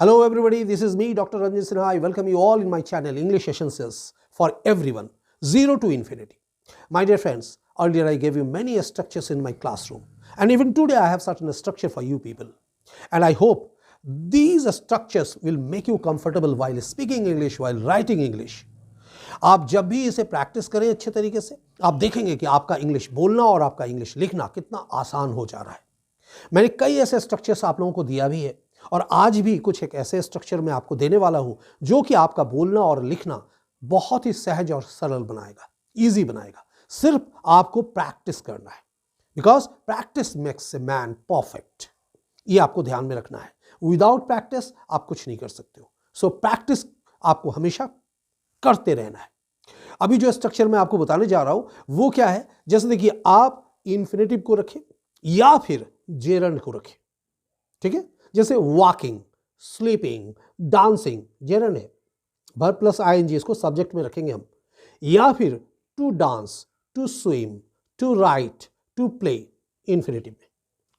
Hello everybody, this is me Dr. Ranjit Sinha. I welcome you all in my channel English Essences for everyone, 0 to infinity. My dear friends, earlier I gave you many structures in my classroom and even today I have certain structure for you people. And I hope these structures will make you comfortable while speaking English, while writing English. आप जब भी इसे practice करें अच्छे तरीके से, आप देखेंगे कि आपका इंग्लिश बोलना और आपका इंग्लिश लिखना कितना आसान हो जा रहा है। मैंने कई ऐसे स्ट्रक्चर्स आप लोगों को दिया भी है और आज भी कुछ एक ऐसे स्ट्रक्चर मैं आपको देने वाला हूं जो कि आपका बोलना और लिखना बहुत ही सहज और सरल बनाएगा, इजी बनाएगा। सिर्फ आपको प्रैक्टिस करना है, because practice makes a man perfect. ये आपको ध्यान में रखना है। विदाउट प्रैक्टिस आप कुछ नहीं कर सकते हो। सो प्रैक्टिस आपको हमेशा करते रहना है। अभी जो स्ट्रक्चर मैं आपको बताने जा रहा हूं वो क्या है, जैसे देखिए आप इन्फिनेटिव को रखें या फिर जेरंड को रखें, ठीक है। जैसे वॉकिंग, स्लीपिंग, डांसिंग जेरंड है, वर्ब प्लस आईएनजी इसको सब्जेक्ट में रखेंगे हम। या फिर to dance, to swim, to write, to play infinitive में।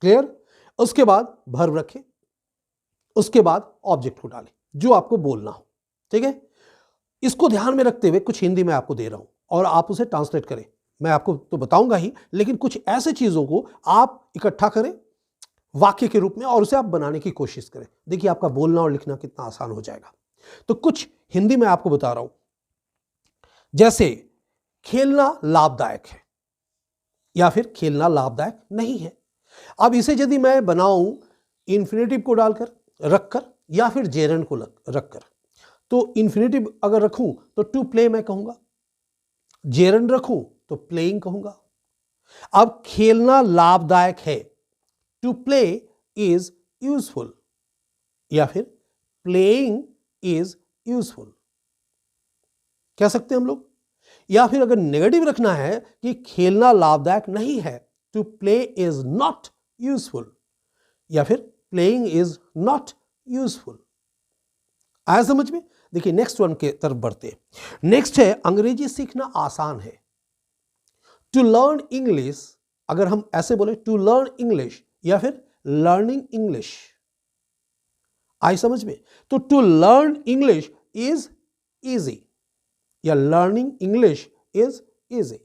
क्लियर? उसके बाद वर्ब रखें, उसके बाद ऑब्जेक्ट को डालें जो आपको बोलना हो, ठीक है। इसको ध्यान में रखते हुए कुछ हिंदी में आपको दे रहा हूं और आप उसे ट्रांसलेट करें। मैं आपको तो बताऊंगा ही, लेकिन कुछ ऐसे चीजों को आप इकट्ठा करें वाक्य के रूप में और उसे आप बनाने की कोशिश करें। देखिए आपका बोलना और लिखना कितना आसान हो जाएगा। तो कुछ हिंदी में आपको बता रहा हूं, जैसे खेलना लाभदायक है या फिर खेलना लाभदायक नहीं है। अब इसे यदि मैं बनाऊं इन्फिनेटिव को डालकर, रखकर, या फिर जेरंड को रखकर, तो इन्फिनेटिव अगर रखूं तो टू प्ले मैं कहूंगा, जेरंड रखूं तो प्लेइंग कहूंगा। अब खेलना लाभदायक है, टू प्ले इज यूजफुल, या फिर प्लेइंग इज यूजफुल कह सकते हैं हम लोग। या फिर अगर नेगेटिव रखना है कि खेलना लाभदायक नहीं है, to play is not useful, या फिर प्लेइंग इज नॉट यूजफुल। आया समझ में? देखिए नेक्स्ट वन के तरफ बढ़ते हैं। नेक्स्ट है अंग्रेजी सीखना आसान है। टू लर्न इंग्लिश, अगर हम ऐसे बोले टू लर्न इंग्लिश या फिर लर्निंग इंग्लिश, आई समझ में? तो to learn English is easy या लर्निंग इंग्लिश इज इजी।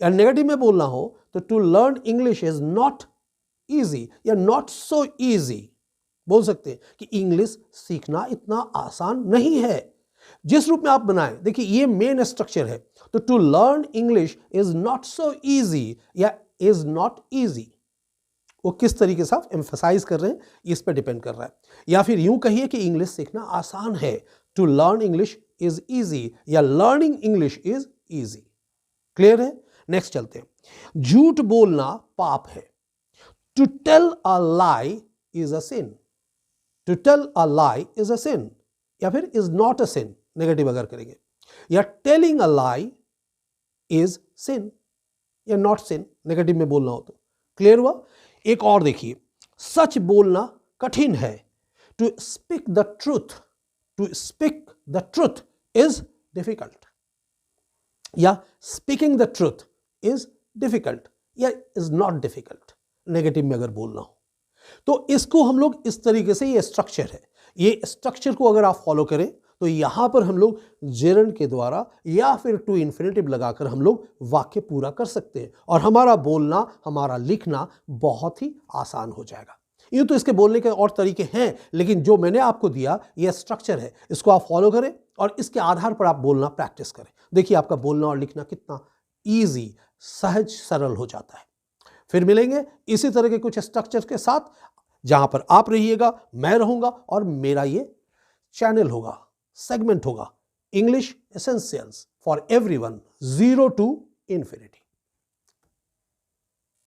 या नेगेटिव में बोलना हो तो to learn English is not easy या नॉट सो इजी बोल सकते हैं कि इंग्लिश सीखना इतना आसान नहीं है। जिस रूप में आप बनाएं, देखिए ये मेन स्ट्रक्चर है। तो to learn English is not so easy या इज नॉट इजी, वो किस तरीके से आप एम्फसाइज कर रहे हैं इस पर डिपेंड कर रहा है। या फिर यूं कहिए कि इंग्लिश सीखना आसान है, to learn English is easy या learning English is easy. Clear है? नेक्स्ट चलते हैं। झूठ बोलना पाप है। To tell a lie is a sin, to tell a lie is a sin, या फिर is not a sin negative अगर करेंगे। या टेलिंग अ लाई इज सिन या नॉट सिन नेगेटिव में बोलना हो तो। क्लियर हुआ? एक और देखिए, सच बोलना कठिन है। To speak the truth, to speak the truth is difficult, या speaking the truth is difficult या इज नॉट डिफिकल्ट नेगेटिव में अगर बोलना हो तो इसको हम लोग इस तरीके से, ये स्ट्रक्चर है, ये स्ट्रक्चर को अगर आप फॉलो करें तो यहां पर हम लोग जेरंड के द्वारा या फिर टू इन्फिनेटिव लगाकर हम लोग वाक्य पूरा कर सकते हैं और हमारा बोलना, हमारा लिखना बहुत ही आसान हो जाएगा। यूं तो इसके बोलने के और तरीके हैं, लेकिन जो मैंने आपको दिया ये स्ट्रक्चर है, इसको आप फॉलो करें और इसके आधार पर आप बोलना प्रैक्टिस करें। देखिए आपका बोलना और लिखना कितना ईजी, सहज, सरल हो जाता है। फिर मिलेंगे इसी तरह के कुछ स्ट्रक्चर के साथ, जहां पर आप रहिएगा, मैं रहूंगा और मेरा ये चैनल होगा, सेगमेंट होगा, English essentials for everyone, 0 to infinity।